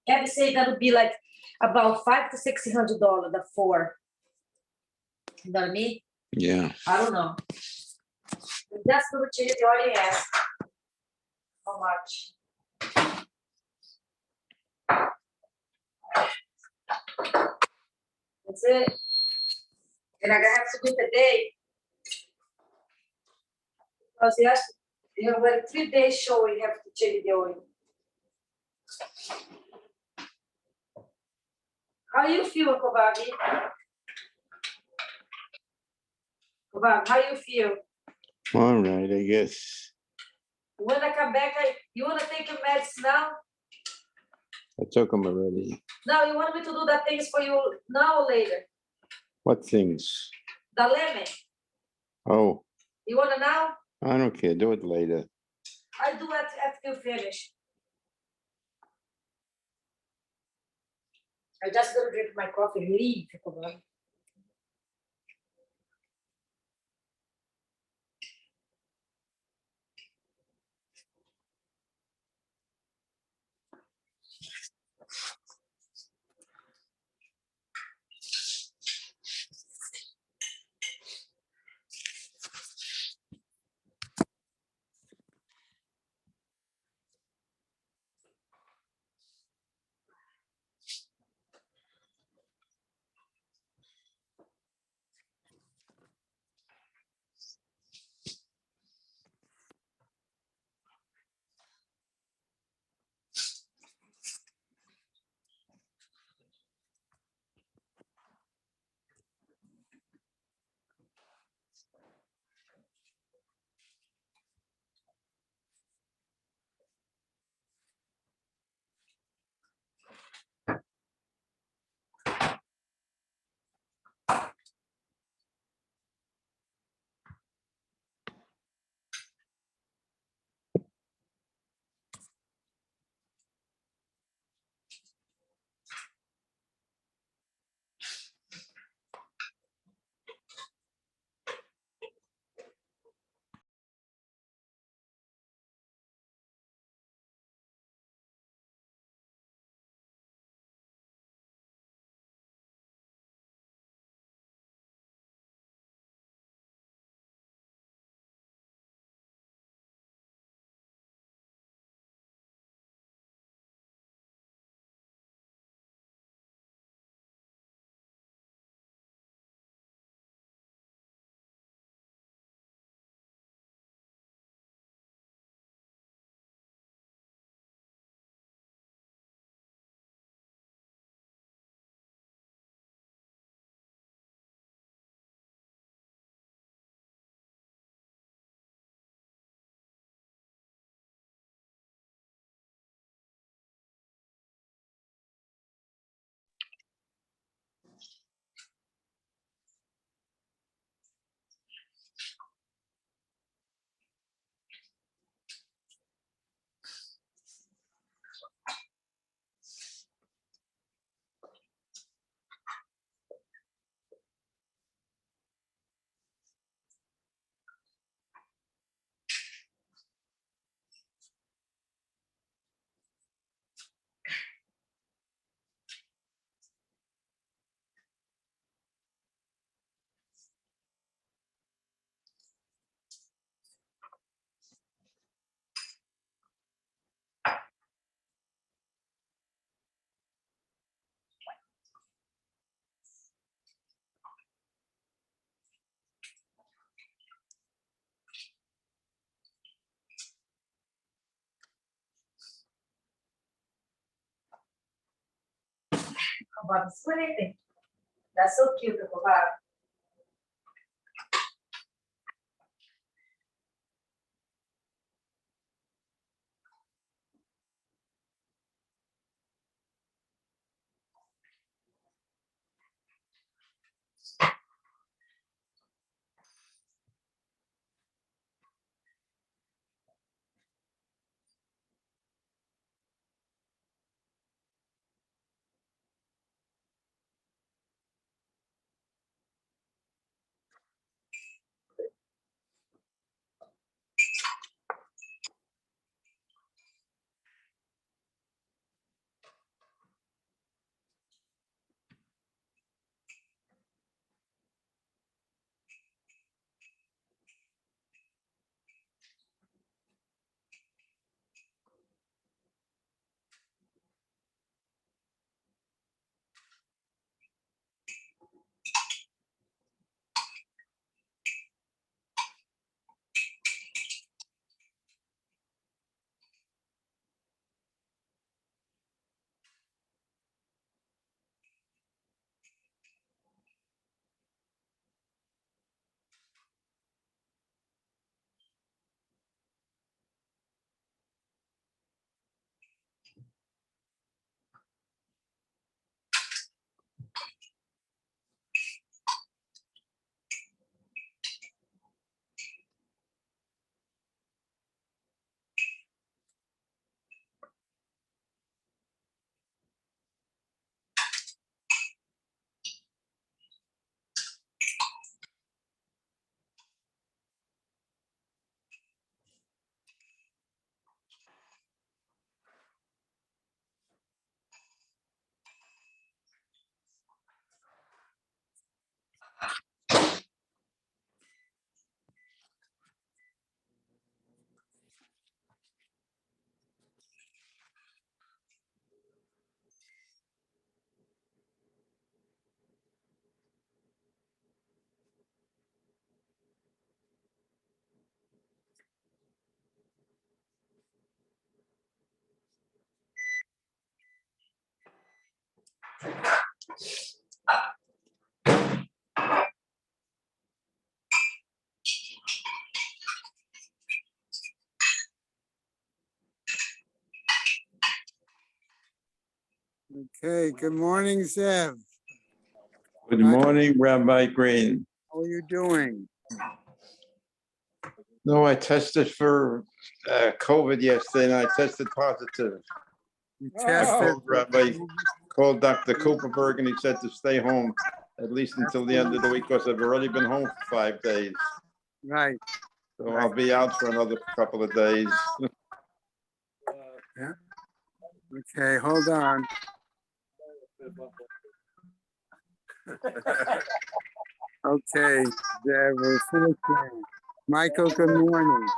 Gabby said that would be like about $500 to $600, the 4. You know what I mean? Yeah. I don't know. That's the change they already asked. How much? That's it. And I have to do it today. Because yes, you have a 3-day show, you have to change the oil. How you feel, Kobabi? Kobabi, how you feel? All right, I guess. When I come back, you want to take your meds now? I took them already. No, you want me to do the things for you now or later? What things? The lemon. Oh, You want it now? I don't care. Do it later. I do it after you finish. I just gonna drink my coffee and leave. Kobabi. Bob is sleeping. That's so cute, Uncle Bob. Okay, good morning, Zev. Good morning, Rabbi Green. How are you doing? No, I tested for COVID yesterday and I tested positive. You I tested. called called Dr. Cooperberg and he said to stay home at least until the end of the week because I've already been home for 5 days. Right. So I'll be out for another couple of days. Yeah. Okay, hold on. Okay, Zev, we're finished now. Michael, good morning.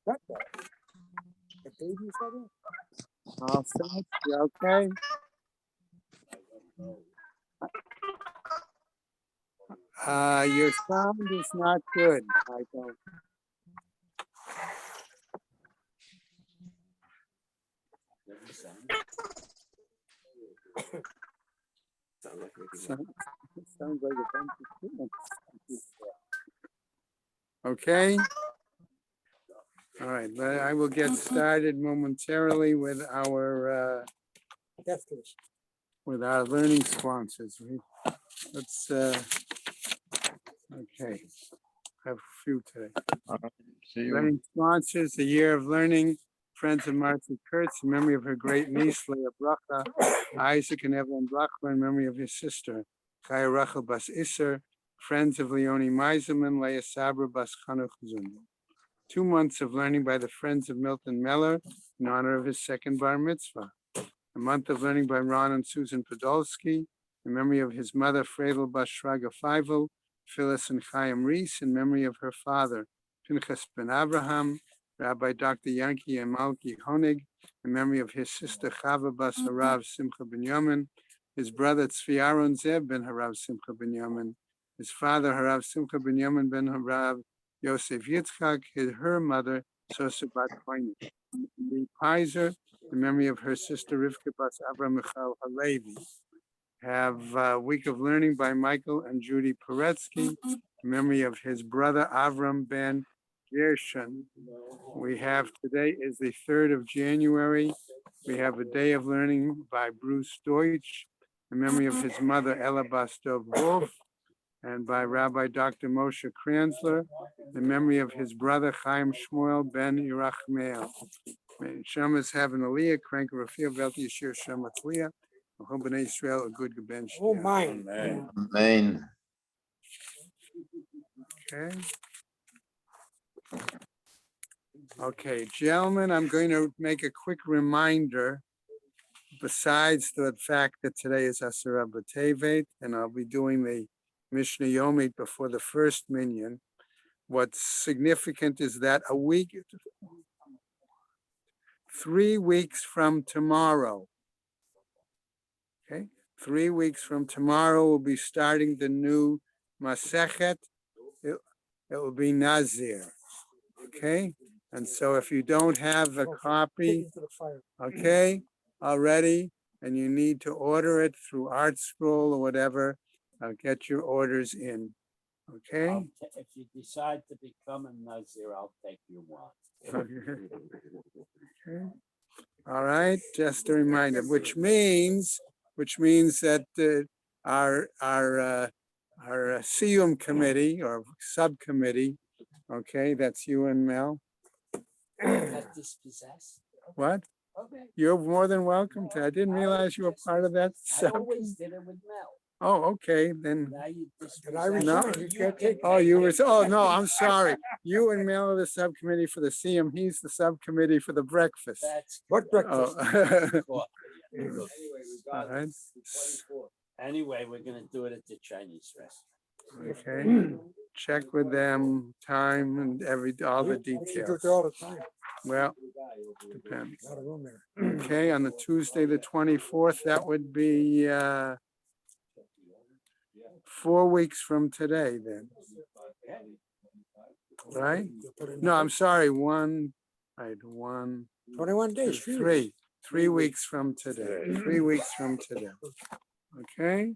What the baby's all set? You okay? Your sound is not good, Michael. Sounds like a bunch of students. Okay. All right, but I will get started momentarily with our learning sponsors. Let's okay. I have a few today. See you. Learning sponsors, the Year of Learning, Friends of Martha Kurtz, in memory of her great niece, Leah Bracha, Isaac and Evelyn Blachler, in memory of his sister, Chaya Rachel Bas Isser, Friends of Leonie Meiselman, Leah Sabra Bas Chanuch Zunda. 2 months of learning by the Friends of Milton Meller in honor of his second bar mitzvah. A month of learning by Ron and Susan Podolsky in memory of his mother, Fredel Bas Shraga Feivel, Phyllis and Chaim Reese in memory of her father, Pinchas ben Abraham, Rabbi Dr. Yankee and Malki Honig, in memory of his sister Chava Bas Harav Simcha ben Yamin, his brother Tzvi Aaron Zev ben Harav Simcha ben Yamin, his father Harav Simcha ben Yamin ben Harav Yosef Yitzchak, her mother Sosa Bat Koine, Lee Pizer, in memory of her sister Rivka Bas Abra Michal Halevi. Have Week of Learning by Michael and Judy Paretsky, in memory of his brother Avram Ben Gershon. We have today is the 3rd of January. We have a day of learning by Bruce Deutsch, in memory of his mother Ella Bastov Wolf, and by Rabbi Dr. Moshe Kranzler, in memory of his brother Chaim Shmuel Ben Yerachmeel. May Shamas have an aliyah, crank Rafiel Velti Yashir Shematzliah. B'nai Israel a good gebench. Oh, mine. Amen. Okay. Okay, gentlemen, I'm going to make a quick reminder. Besides the fact that today is Asara B'Tevet, and I'll be doing the Mishnah Yomi before the first minyan. What's significant is that 3 weeks from tomorrow, okay, 3 weeks from tomorrow, we'll be starting the new Masechet. It will be Nazir, okay? And so if you don't have a copy, okay, already, and you need to order it through Art Scroll or whatever, get your orders in, okay? If you decide to become a Nazir, I'll take you one. Okay. All right, just a reminder, which means that our Siyum committee or subcommittee, okay, that's you and Mel. That dispossessed. What? Okay. You're more than welcome to. I didn't realize you were part of that. I always did it with Mel. Oh, okay, then. Now you And I dispossess. resign. You can't take. Oh, you were, oh, no, I'm sorry. You and Mel are the subcommittee for the CM. He's the subcommittee for the breakfast. That's What breakfast? Oh. cool. All right. Anyway, we're gonna do it at the Chinese restaurant. Okay, check with them, time and all the You do details. it there all the time. Well, depends. Not a room there. Okay, on the Tuesday, the 24th, that would be 4 weeks from today then, right? You put it in No, the- I'm sorry, one, 21 two, days. three. 3 weeks from today, 3 weeks from today. Okay,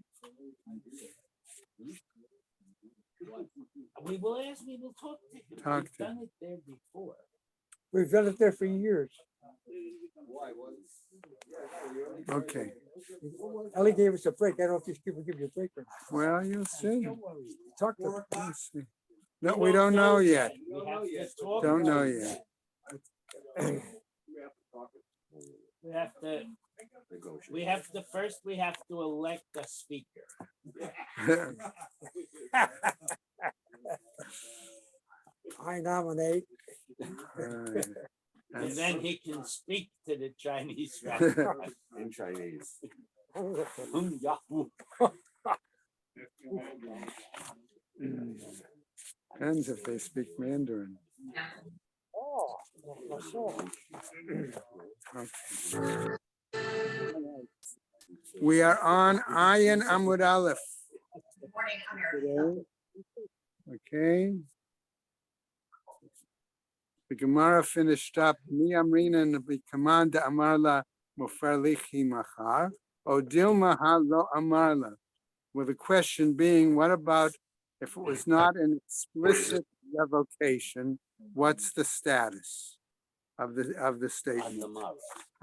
We will ask, we will talk to him. Talk We've to done it there before. We've done it there for years. okay. Ellie gave us a break. I don't know if these people give you a break or not. Well, you'll see. Talk to them. We'll see. No, we don't know yet. We have to talk. Don't know yet. We have to elect a speaker. I nominate. And then he can speak to the Chinese restaurant. In Chinese. Yahoo. Depends if they speak Mandarin. Oh, that's all. We are on Ayin Amud Aleph. Today. Okay. The Gemara finished up. Mi Amrina B'Kamanda Amarla Mofarlichi Machar. Odilma Ha Lo Amarla. With the question being, what about if it was not an explicit revocation? What's the status of the statement?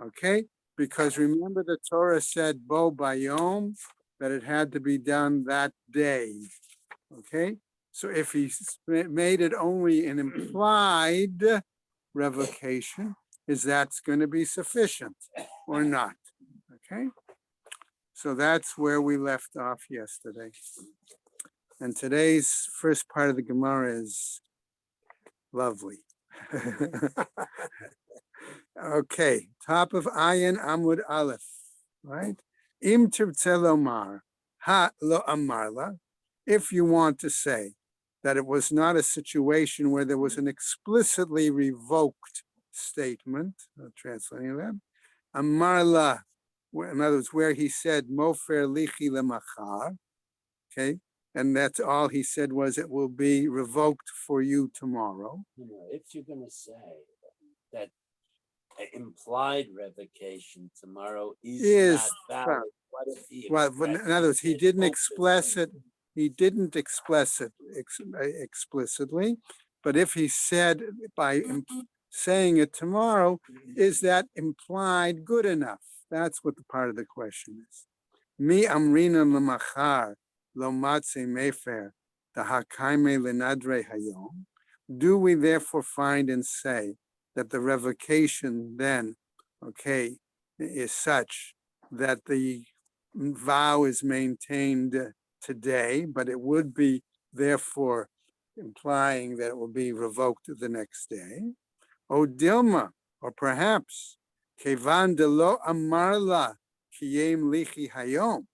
Okay, because remember the Torah said bo bayom, that it had to be done that day. Okay, so if he made it only an implied revocation, is that's going to be sufficient or not? Okay, so that's where we left off yesterday. And today's first part of the Gemara is lovely. Okay, top of Ayin Amud Aleph, right? Im tirtzelomar ha lo amarla. If you want to say that it was not a situation where there was an explicitly revoked statement, translating that, amarla, in other words, where he said mofer lichi lemachar, okay, and that's all he said was it will be revoked for you tomorrow. You know, if you're gonna say that implied revocation tomorrow Is is not valid. valid. What if he Well, but in other words, he expresses didn't it express it. openly? He didn't express it explicitly, but if he said by saying it tomorrow, is that implied good enough? That's what the part of the question is. Mi amrina lemachar lo matze mefer the hakaime lenadre hayom. Do we therefore find and say that the revocation then, okay, is such that the vow is maintained today, but it would be therefore implying that it will be revoked the next day? O Dilma, or perhaps, Kevan de lo amarla kiyem lichi hayom,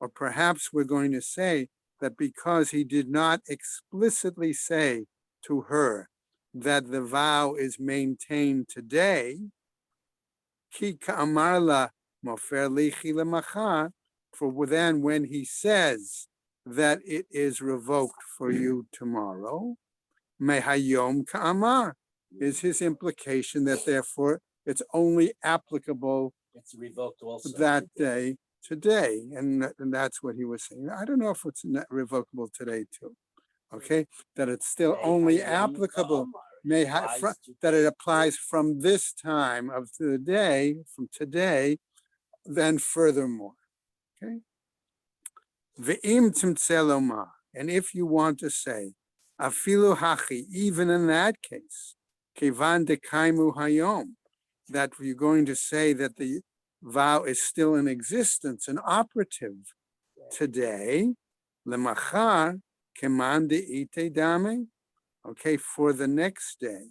or perhaps we're going to say that because he did not explicitly say to her that the vow is maintained today, ki ka'amarla mofer lichi lemachar, for then when he says that it is revoked for you tomorrow, mehayom ka'amar, is his implication that therefore it's only applicable It's revoked also. that day today, and that's what he was saying. I don't know if it's not revocable today too. Okay, that it's still only applicable, that it applies from this time of the day, from today, then furthermore. Okay, ve'im timtzelomar, and if you want to say, afilu hachi, even in that case, kevan dekaimu hayom, that you're going to say that the vow is still in existence and operative today, lemachar keman de'ite dame, okay, for the next day,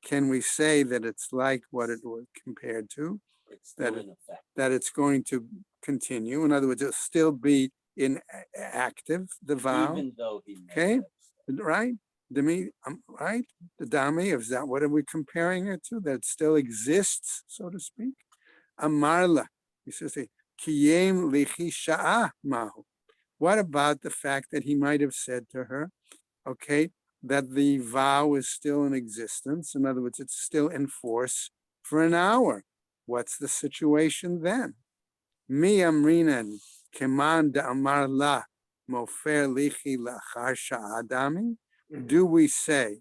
can we say that it's like what it was compared to, It's that still in effect. that it's going to continue? In other words, it'll still be in active, the vow, Even though he may okay, have said right? Right? The dami, is that what are we comparing it to? That still exists, so to speak? Amarla, he says, kiyem lichi sha'ah mahu. What about the fact that he might have said to her, okay, that the vow is still in existence? In other words, it's still in force for an hour. What's the situation then? Mi amrinan keman da amarla mofer lichi lachar sha'adami. Do we say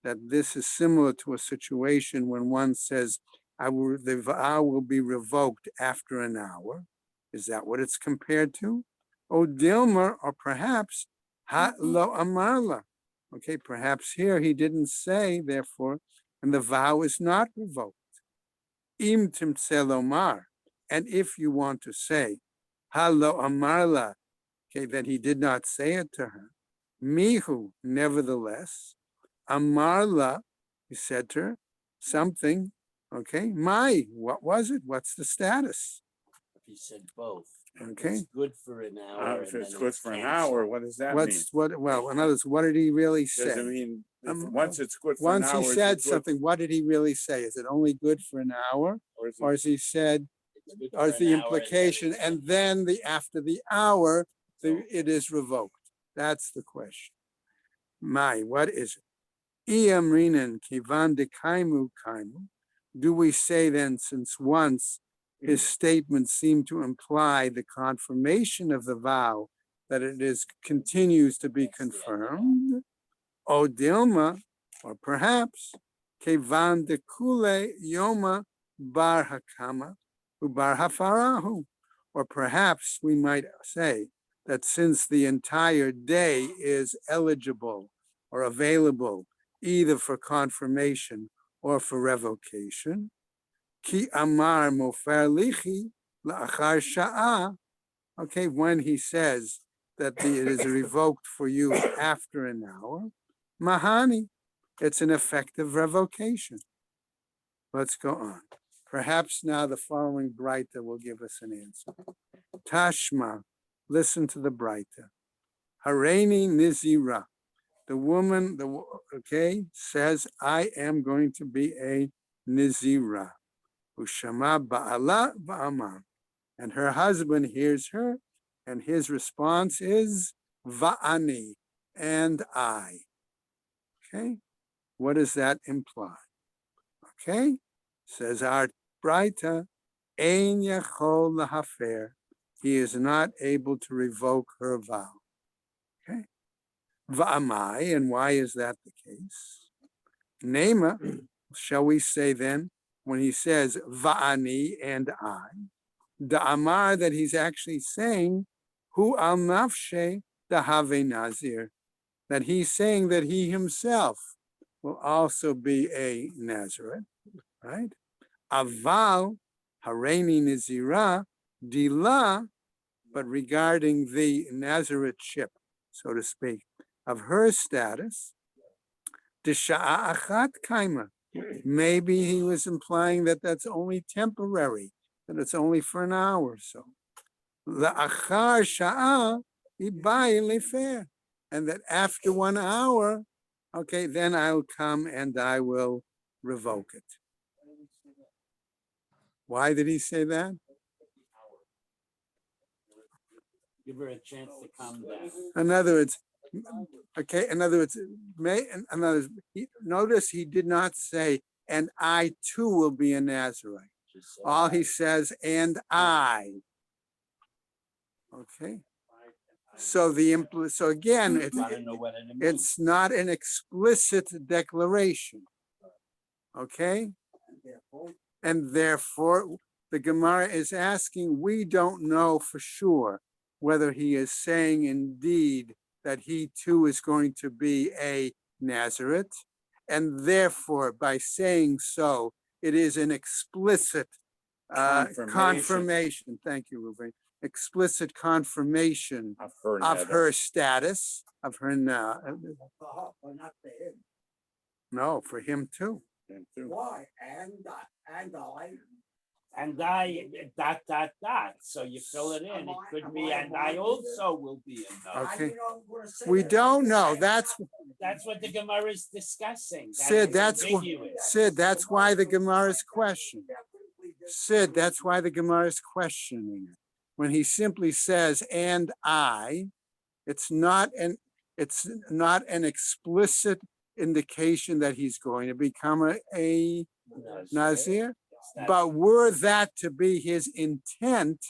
that this is similar to a situation when one says, the vow will be revoked after an hour? Is that what it's compared to? O Dilmer, or perhaps ha lo amarla. Okay, perhaps here he didn't say, therefore, and the vow is not revoked. Im timtzelomar, and if you want to say, ha lo amarla, okay, that he did not say it to her, mihu, nevertheless, amarla, he said to her something, okay, what was it? What's the status? he said both. Okay. It's good for an hour. If and it's then good for an canceled. hour, what does that mean? Well, in other words, what did he really Does it say? mean, Once it's good for an Once hour? he is said it good- something, what did he really say? Is it only good for an hour? Or is it Or has he said, It's good or for is the an hour implication, it's and then after the hour, So- it is revoked? That's the question. What is it? Iamrinan kivan de kaimu kaimu. Do we say then, since once his statement seemed to imply the confirmation of the vow, that it continues to be confirmed? O Dilma, or perhaps kevan de kule yoma bar hakama ubar hafarahu, or perhaps we might say that since the entire day is eligible or available either for confirmation or for revocation, ki amar mofer lichi la'achar sha'ah, okay, when he says that it is revoked for you after an hour, mahani, it's an effective revocation. Let's go on. Perhaps now the following Breita will give us an answer. Tashma, listen to the Breita. Hareini nizira. The woman, says, I am going to be a nizira. Ushama ba'ala ba'amar. And her husband hears her, and his response is va'ani, and I. Okay, what does that imply? Okay, Says our Braita, Ein Yachol Lahafer. He is not able to revoke her vow. Okay. Va'amai, and why is that the case? Nema, shall we say then, when he says Va'ani and I, Da'amar, that he's actually saying, Hu al nafshe dahave nazir, that he's saying that he himself will also be a Nazareth, right? Aval hareini nizira dila, but regarding the Nazarethship, so to speak, of her status, Disha'a achat kaima. Maybe he was implying that that's only temporary, that it's only for an hour or so. La'achar sha'a ibai lefer, and that after 1 hour, okay, then I'll come and I will revoke it. Why did he say that? Give her a chance to calm down. In other words, okay, in other words, notice he did not say, and I too will be a Nazarite. Just say, All he says, and I. Okay. So so again, I don't know what it means. it's not an explicit declaration. Okay? And therefore, the Gemara is asking, we don't know for sure whether he is saying indeed that he too is going to be a Nazareth. And therefore, by saying so, it is an explicit confirmation. Thank you, Ruben. Explicit confirmation of her status, of her now. No, for him too. Why? And I. And I, ... So you fill it in. It could be, and I also will be enough. Okay. We don't know. That's That's what the Gemara is discussing. Sid. That's Sid. That's why the Gemara is questioning. Sid. That's why the Gemara is questioning it. When he simply says "and I," it's not an explicit indication that he's going to become a Nazir. But were that to be his intent,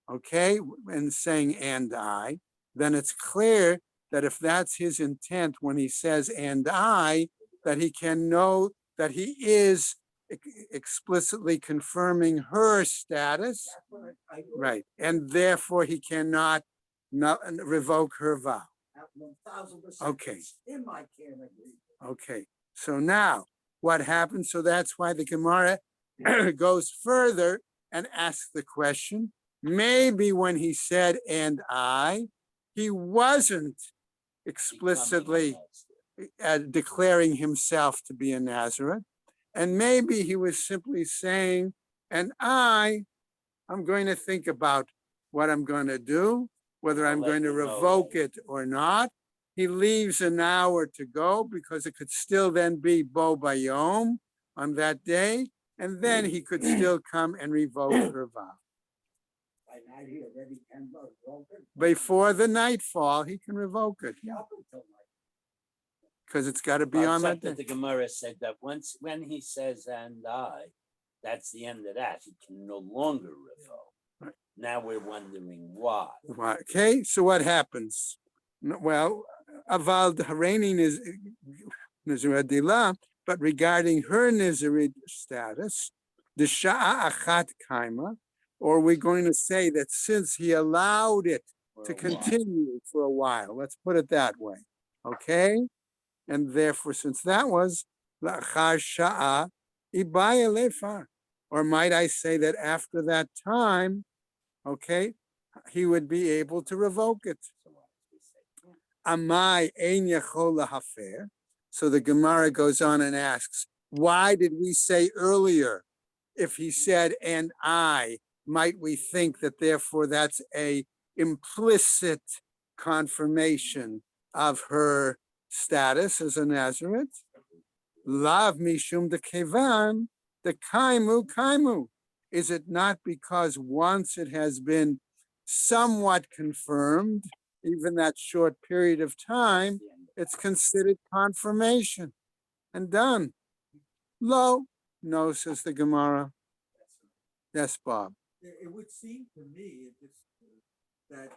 okay, in saying "and I," then it's clear that if that's his intent when he says "and I," that he can know that he is explicitly confirming her status, right? And therefore he cannot revoke her vow. Okay. Okay. So now what happens? So that's why the Gemara goes further and asks the question, maybe when he said "and I," he wasn't explicitly declaring himself to be a Nazareth, and maybe he was simply saying, "and I'm going to think about what I'm going to do, whether I'm going to revoke it or not." He leaves an hour to go because it could still then be Bo Bayom on that day, and then he could still come and revoke her vow. Before the nightfall, he can revoke it. Yeah. Because it's got to be on that Except day. that the Gemara said that when he says "and I," that's the end of that. He can no longer revoke. Right. Now we're wondering why. Okay, so what happens? Well, Aval Hareini is Nizra, but regarding her Nizri status, the Sha'a Achat Kaima, or we're going to say that since he allowed it to continue for a while, let's put it that way, okay? And therefore, since that was La'achar Sha'a Ibaya Lefar, or might I say that after that time, okay, he would be able to revoke it. Amai ein yachol lahafer. So the Gemara goes on and asks, why did we say earlier, if he said "and I," might we think that therefore that's a implicit confirmation of her status as a Nazareth? Lav mishum de kevan de kaimu. Is it not because once it has been somewhat confirmed, even that short period of time, it's considered confirmation and done? Lo, No, says the Gemara. Yes, Bob. It would seem to me that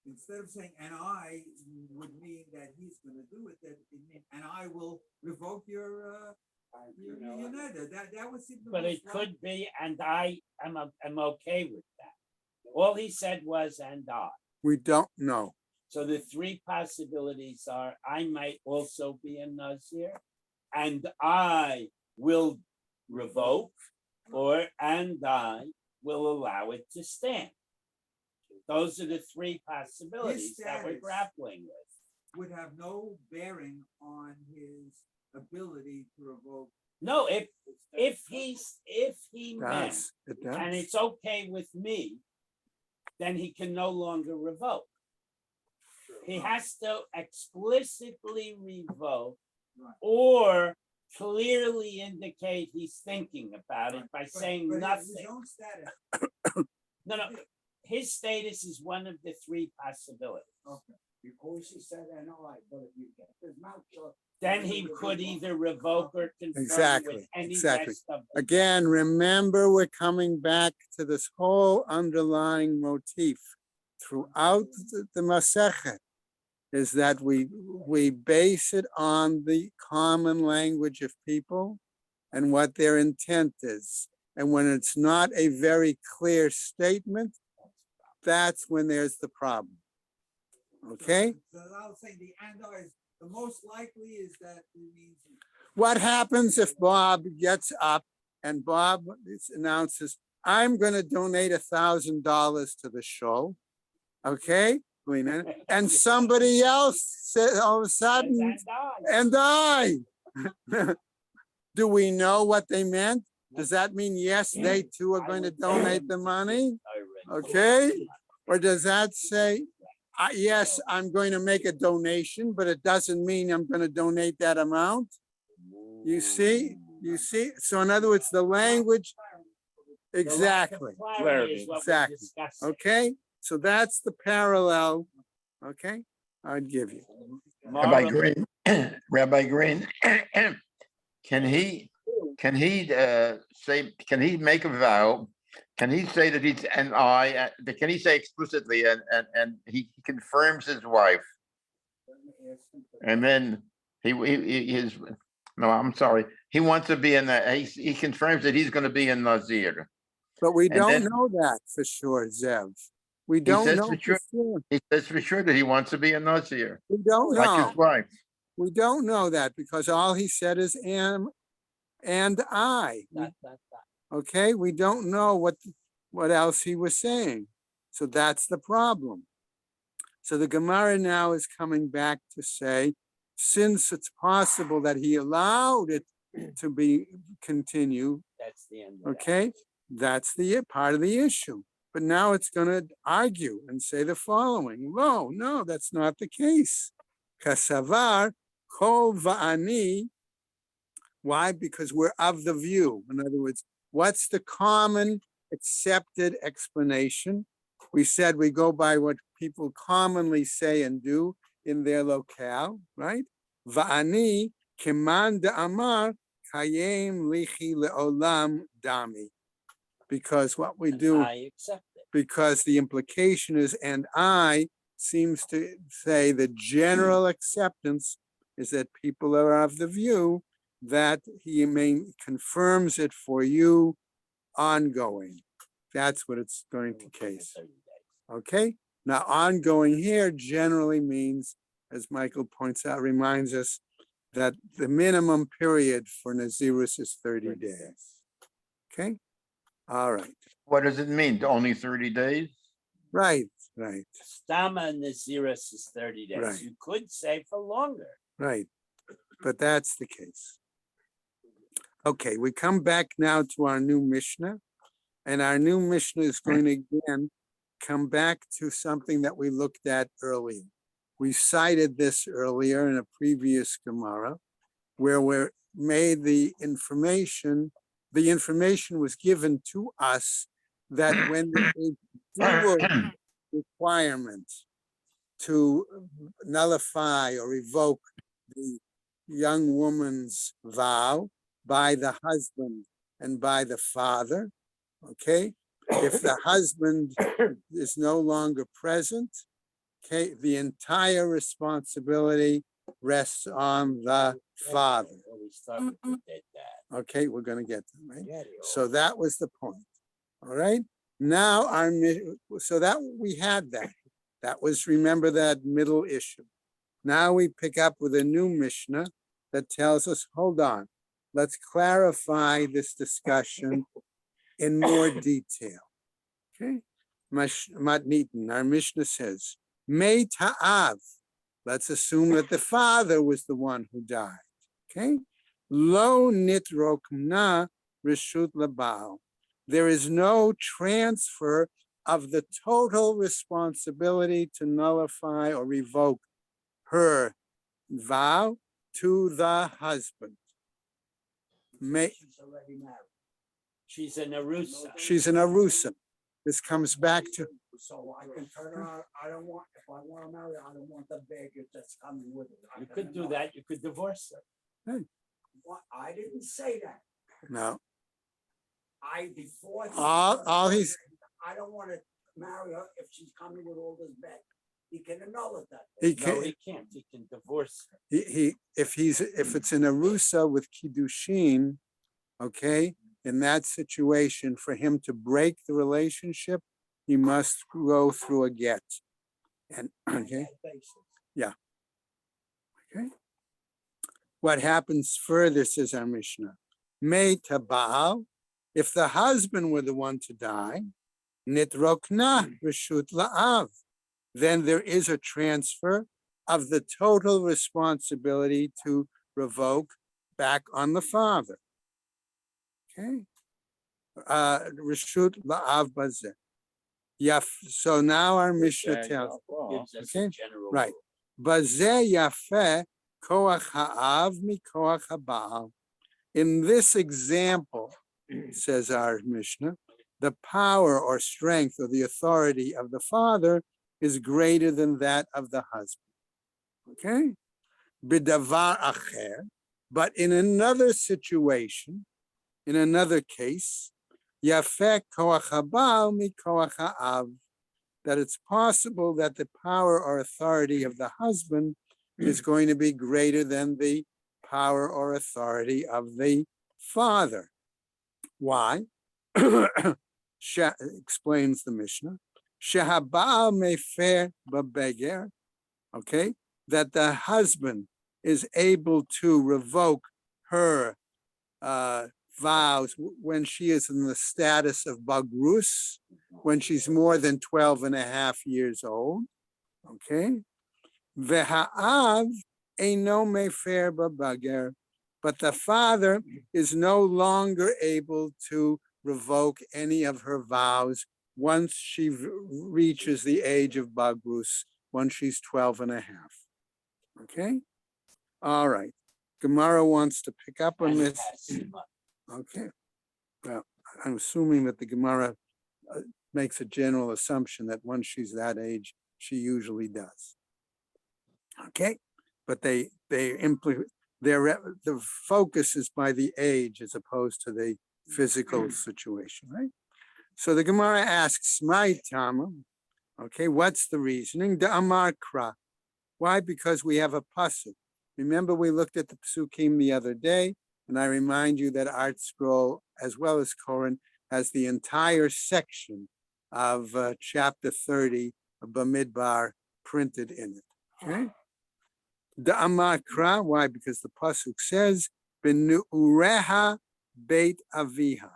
instead of saying "and I" would mean that he's gonna do it, that it mean, and I will revoke your neder. That would seem the But most it could be, and I am okay with that. All he said was, and I. We don't know. So the three possibilities are, I might also be a Nazir, and I will revoke, or and I will allow it to stand. Those are the three possibilities that we're status grappling with. would have no bearing on his ability to revoke. No, if he meant, Does. It does. and it's okay with me, then he can no longer revoke. He has to explicitly revoke Right. or clearly indicate he's thinking about it by saying But nothing. his own status. No, his status is one of the three possibilities. Okay. Because he said "and I," but if you get his mouth shut. Then he could either revoke or confirm Exactly, with any exactly. rest of the Again, remember, we're coming back to this whole underlying motif throughout the Masechet, is that we base it on the common language of people and what their intent is. And when it's not a very clear statement, that's when there's the problem. Okay? So I was saying the "and I" is the most likely is that it means. What happens if Bob gets up and Bob announces, I'm going to donate $1,000 to the show? Okay? Wait a minute. And somebody else says all of a sudden, and I. Do we know what they meant? Does that mean, yes, they too are going to donate the money? Okay? Or does that say, yes, I'm going to make a donation, but it doesn't mean I'm going to donate that amount? You see? So in other words, the language, exactly. Exactly. Okay? So that's the parallel. Okay? I'd give you. Rabbi Green, Rabbi Green, can he say, can he make a vow? Can he say that he's and I? Can he say explicitly and he confirms his wife, and then his no, I'm sorry, he wants to be in the he confirms that he's going to be in Nazir. But we And don't then- know that for sure, Zev. We He don't says know for for sure. sure. He says for sure that he wants to be a Nazir, We don't like know. his wife. We don't know that because all he said is am and I. Okay, we don't know what else he was saying. So that's the problem. So the Gemara now is coming back to say, since it's possible that he allowed it to be continue, That's the end. Of okay, that's the part of the issue. But now it's going to argue and say the following. No, that's not the case. Kasavar kol va'ani. Why? Because we're of the view. In other words, what's the common accepted explanation? We said we go by what people commonly say and do in their locale, right? Va'ani keman da'amar kayem lichi le'olam dami. Because what we do, I accept it. because the implication is, and I seems to say the general acceptance is that people are of the view that he confirms it for you ongoing. That's what it's going to case. Okay? Now, ongoing here generally means, as Michael points out, reminds us that the minimum period for Nazirus is 30 days. Okay? All right. What does it mean? Only 30 days? Right. Stama Naziris is 30 days. Right. You could say for longer. Right. But that's the case. Okay, we come back now to our new Mishnah. And our new Mishnah is going to again come back to something that we looked at earlier. We cited this earlier in a previous Gemara, where we made the information was given to us that when there is dual requirement to nullify or revoke the young woman's vow, by the husband and by the father. Okay, if the husband is no longer present, okay, the entire responsibility rests on the father. Well, we start with the dead dad. Okay, we're going to get them, right? Daddy, So that was the point. All right. Now so that we had that. That was, remember, that middle issue. Now we pick up with a new Mishnah that tells us, hold on, let's clarify this discussion in more detail. Okay. Matnitin, our Mishnah says, May ta'av. Let's assume that the father was the one who died. Okay. Lo nitrokna reshut labal. There is no transfer of the total responsibility to nullify or revoke her vow to the husband. She's already married. she's an Arusa. She's an Arusa. This comes back to, So I can turn around, I don't want, if I want to marry, I don't want the baggage that's coming with it. You could do that. You could divorce her. What, I didn't say that. no, Before. all he's, I don't want to marry her if she's coming with all this bag. He can annul it that. he No, can, he can't. He can divorce her. if it's an Arusa with Kiddushin, okay, in that situation, for him to break the relationship, he must go through a get. And, okay, okay. What happens further, says our Mishnah, May tabal, if the husband were the one to die, nitrokna reshut la'av, then there is a transfer of the total responsibility to revoke back on the father. Okay. Reshut la'av bazeh. So now our Mishnah tells, Gives us Okay, a general right. rule. Bazeh yafeh koach ha'av mikoach ha'ba'al. In this example, says our Mishnah, the power or strength or the authority of the father is greater than that of the husband. Okay? Bidavar acher, but in another situation, in another case, yafeh koach ha'ba'al mikoach ha'av, that it's possible that the power or authority of the husband is going to be greater than the power or authority of the father. Why? Explains the Mishnah. Shehaba'al mefer babeger, okay, that the husband is able to revoke her vows when she is in the status of bagrus, when she's more than 12 and a half years old, okay? Veha'av eino mefer babager, but the father is no longer able to revoke any of her vows once she reaches the age of bagrus, once she's 12 and a half, okay? All right, Gemara wants to pick up on And this. Hasima. Okay, well, I'm assuming that the Gemara makes a general assumption that once she's that age, she usually does. Okay, but the focus is by the age as opposed to the physical situation, right? So the Gemara asks, "My Tama, okay, what's the reasoning? The Amar Kra. Why? Because we have a pasuk. Remember, we looked at the psukim the other day. And I remind you that Art Scroll, as well as Koran, has the entire section of chapter 30 of Bamidbar printed in it. Okay? The Amar Kra, why? Because the pasuk says, "Benu'ureha beit aviha."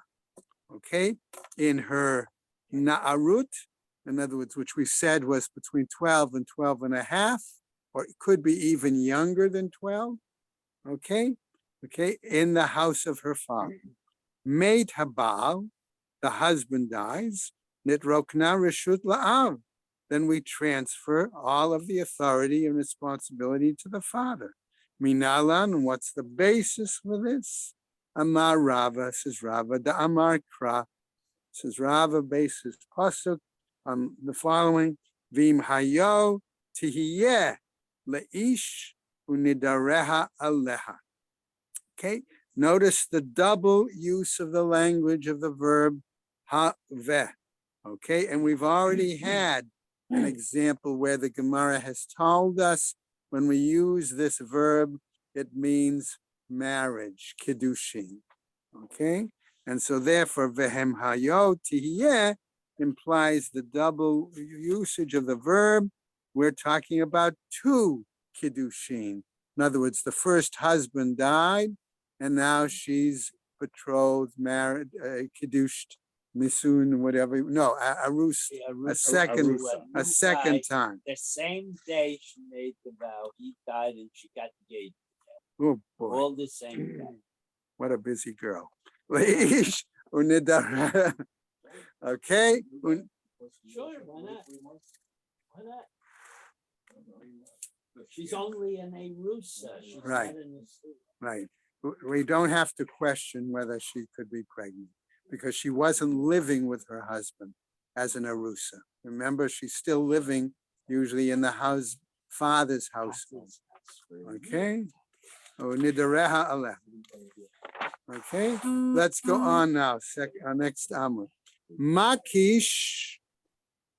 Okay, in her na'arut, in other words, which we said was between 12 and 12 and a half, or it could be even younger than 12. Okay. Okay, in the house of her father. Meit habal, the husband dies, nitrokna reshut la'av. Then we transfer all of the authority and responsibility to the father. Minalan, and what's the basis for this? Amar Rava, says Rava, the Amar Kra, says Rava, basis pasuk on the following, Vim hayo tihiyeh leish unidareha aleha. Okay, Notice the double use of the language of the verb ha-veh. Okay, and we've already had an example where the Gemara has told us when we use this verb, it means marriage, kiddushin. Okay, and so therefore, vehem hayo tihiyeh implies the double usage of the verb. We're talking about two kiddushin. In other words, the first husband died, and now she's betrothed, married, kiddushed, misun, whatever. No, arus, a second time. The same day she made the vow, he died and she got engaged. Oh boy, All the same day. what a busy girl. Leish unidara. Okay. Sure, why not? Why not? She's only an Erusa. She's Right. not an Esau. Right. We don't have to question whether she could be pregnant because she wasn't living with her husband as an Arusa. Remember, she's still living usually in the father's household. Okay. Oh, nidareha aleh. Okay. Let's go on now. Next Amud. Makish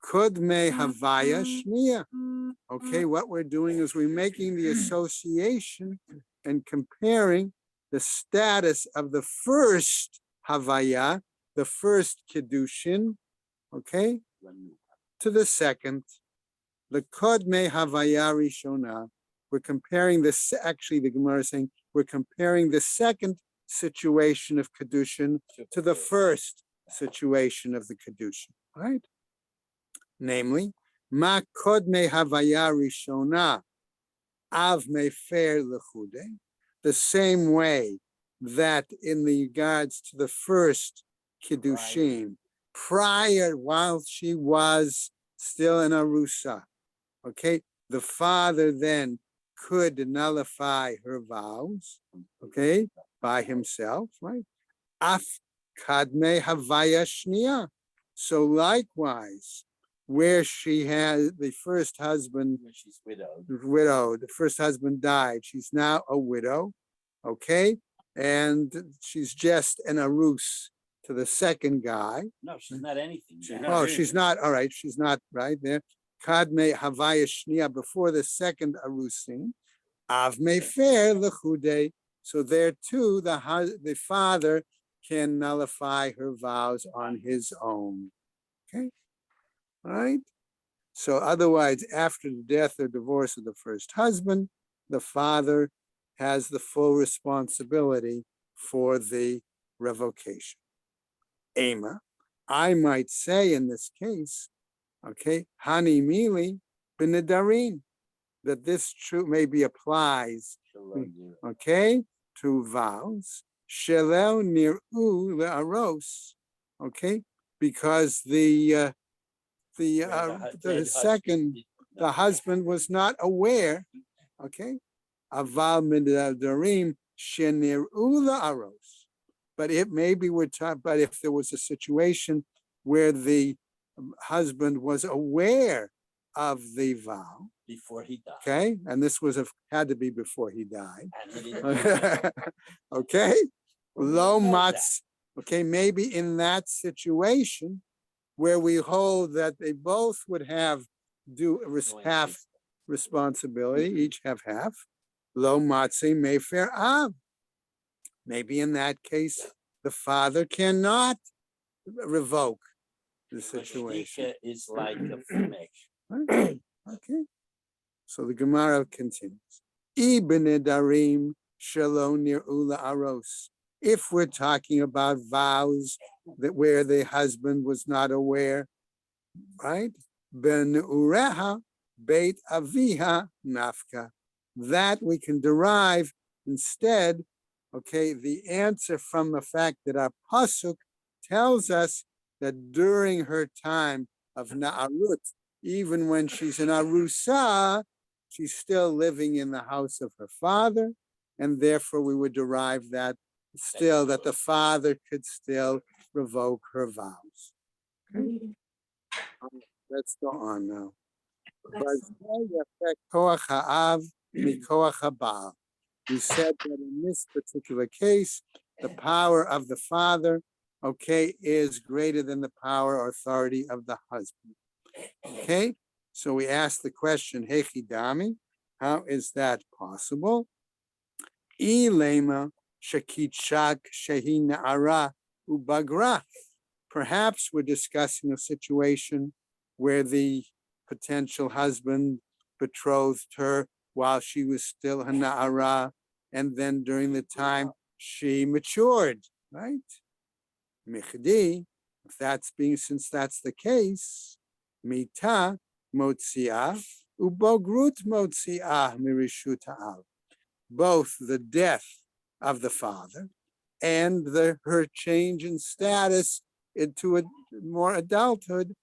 kudme havaya shniya. Okay, what we're doing is we're making the association and comparing the status of the first Havaya, the first Kiddushin, okay, to the second, the Kodme Havaya Rishona. We're comparing this, actually the Gemara is saying, we're comparing the second situation of Kiddushin to the first situation of the Kiddushin, right? Namely, Ma Kodme Havaya Rishona, Av Mefer Lechude, the same way that in regards to the first Kiddushin, prior, while she was still in Arusa, okay, the father then could nullify her vows, okay, by himself, right? Af Kadme Havaya Shniya. So likewise, where she had the first husband, She's widowed. the first husband died, she's now a widow, okay, and she's just an arus to the second guy. No, she's not anything. Oh, she's not, all right, she's not right there. Kadme Havaya Shniya, before the second arusin, Av Mefer Lechude. So there too, the father can nullify her vows on his own. Okay. Right? So otherwise, after the death or divorce of the first husband, the father has the full responsibility for the revocation. Ema, I might say in this case, okay, Hani Mili B'Nedarim, that this maybe applies, okay, to vows. Shelel Nir'u Le'aros, okay, because the husband was not aware, okay, aval midarim shenir'u la'aros. But it maybe but if there was a situation where the husband was aware of the vow before he died, okay, and this had to be before he died, and he didn't okay, lo know matz, okay, maybe in that situation where we hold that they both would have half responsibility, each have half. Lo matze mefer av. Maybe in that case, the father cannot revoke the situation. Is like a flesh. Okay. So the Gemara continues. Ibn Darim shalom nir'u la'aros. If we're talking about vows that where the husband was not aware, right? Ben ureha beit aviha nafka. That we can derive instead, okay, the answer from the fact that our pasuk tells us that during her time of na'arut, even when she's in arusa, she's still living in the house of her father, and therefore we would derive that still that the father could still revoke her vows. Okay. Let's go on now. we said that in this particular case, the power of the father, okay, is greater than the power or authority of the husband. Okay, so we ask the question, Hechidami, how is that possible? Ilema shakitshak shehi ara ubagra. Perhaps we're discussing a situation where the potential husband betrothed her while she was still a na'ara, and then during the time she matured, right? Michdi, if that's being, since that's the case, mita motziah ubogrut motziah mirishut ha'al. Both the death of the father and her change in status into a more adulthood,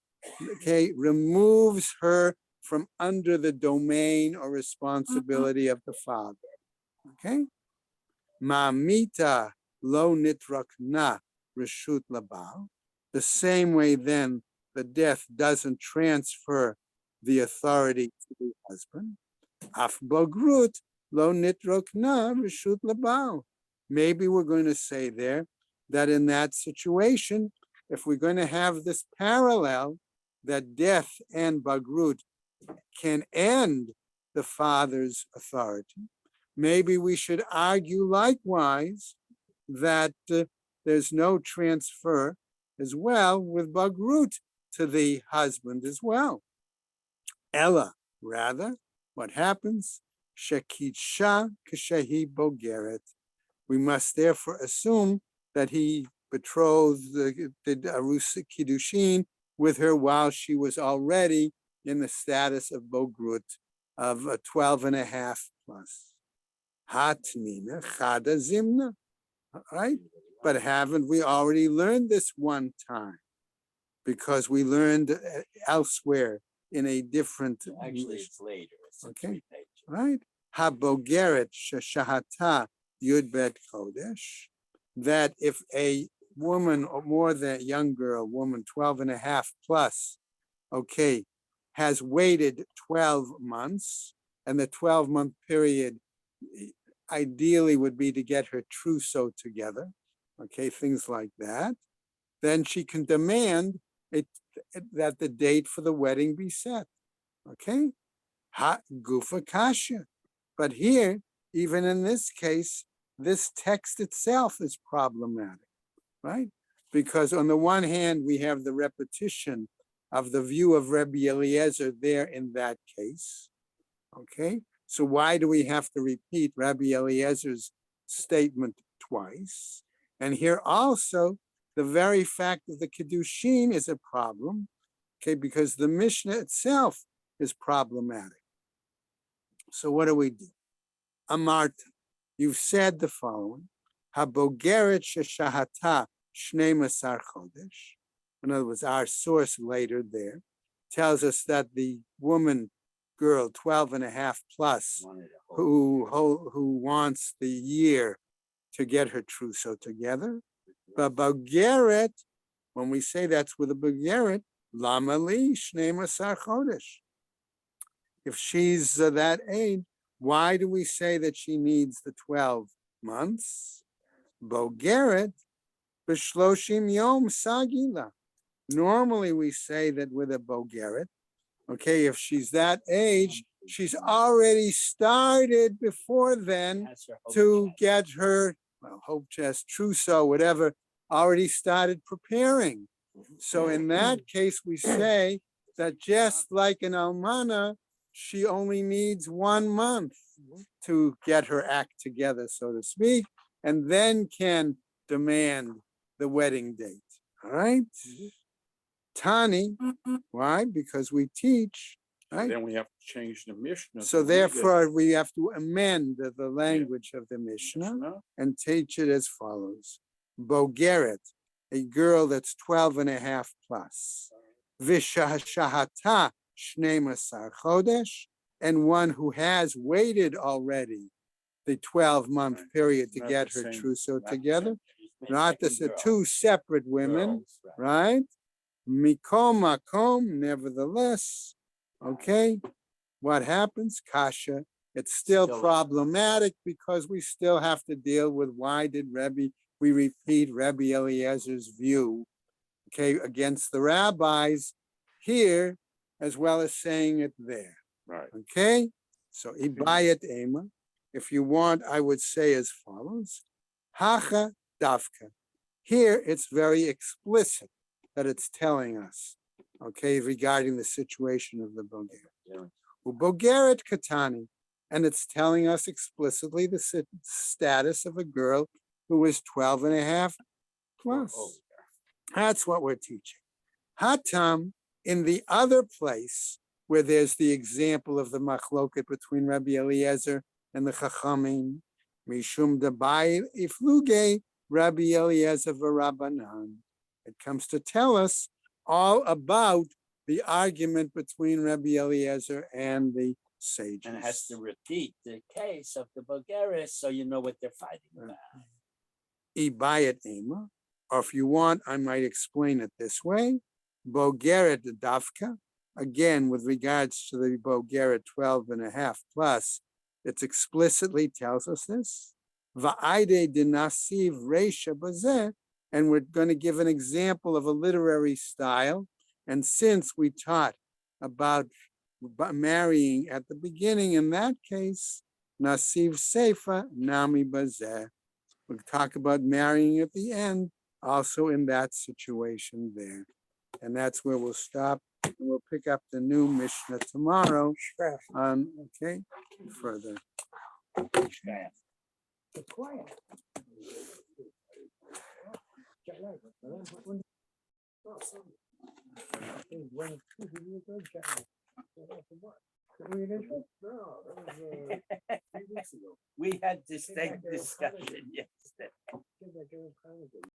okay, removes her from under the domain or responsibility of the father. Okay? Ma'amita lo nitrakna reshut labal. The same way then the death doesn't transfer the authority to the husband. Af bogrut lo nitrakna reshut labal. Maybe we're going to say there that in that situation, if we're going to have this parallel, that death and bagrut can end the father's authority, maybe we should argue likewise that there's no transfer as well with bagrut to the husband as well. Ella, rather, what happens? Shekitsha kashehi bogeret. We must therefore assume that he betrothed, did Arus Kiddushin with her while she was already in the status of Bogrut, of 12 and a half plus. Hatnina Chada Zimna, right? But haven't we already learned this one time? Because we learned elsewhere in a different. Actually, it's later. It's okay, right? Habogeret Shahata Yud Bet Kodesh, that if a woman or more than a young girl, woman 12 and a half plus, okay, has waited 12 months, and the 12-month period ideally would be to get her trousseau together, okay, things like that, then she can demand that the date for the wedding be set, okay? Ha gufa kasha. But here, even in this case, this text itself is problematic, right? Because on the one hand, we have the repetition of the view of Rabbi Eliezer there in that case, okay? So why do we have to repeat Rabbi Eliezer's statement twice? And here also, the very fact of the Kiddushin is a problem, okay? Because the Mishnah itself is problematic. So what do we do? Amarta, you've said the following: Habogeret sheshahata shnei masar chodesh. In other words, our source later there tells us that the woman, girl, 12 and a half plus, who wants the year to get her trousseau together. But bogeret, when we say that's with a bogeret, lama li shnei masar chodesh. If she's that age, why do we say that she needs the 12 months? Bogeret b'shloshim yom sagila. Normally we say that with a bogeret, okay, if she's that age, she's already started before then to get her, well, hope chest, trousseau, whatever, already started preparing. So in that case, we say that just like an almana, she only needs 1 month to get her act together, so to speak, and then can demand the wedding date. All right? Tani, why? Because we teach, right? Then we have to change the Mishnah. So therefore, we have to amend the language of the Mishnah and teach it as follows. Bogeret, a girl that's 12 and a half plus. Vishahata shnei masar chodesh, and one who has waited already the 12-month period to get her trousseau together. Not this, two separate women, right? Mikom makom, nevertheless, okay, what happens? Kasha it's still Still- problematic because we still have to deal with why did we repeat Rabbi Eliezer's view, okay, against the rabbis here, as well as saying it there. Right. Okay, so ibayat ema. If you want, I would say as follows: Hacha davka. Here, it's very explicit that it's telling us, okay, regarding the situation of the Bogeret. Ubogeret katani, and it's telling us explicitly the status of a girl who is 12 and a half plus. That's what we're teaching. Hatam, in the other place where there's the example of the machloket between Rabbi Eliezer and the Chachamim, Mishum Dabai Ifluge Rabbi Eliezer v'Rabbanan. It comes to tell us all about the argument between Rabbi Eliezer and the sages. And it has to repeat the case of the Bulgarians, so you know what they're fighting about. Ibayat Ema, or if you want, I might explain it this way. Bogeret Davka, again, with regards to the Bogeret 12 and a half plus, it explicitly tells us this. Va'ide dinasiv reisha bazeh, and we're going to give an example of a literary style. And since we taught about marrying at the beginning, in that case, nasiv seifa nami bazeh. We'll talk about marrying at the end, also in that situation there. And that's where we'll stop. And we'll pick up the new Mishnah tomorrow. Okay, further. We had this discussion yesterday.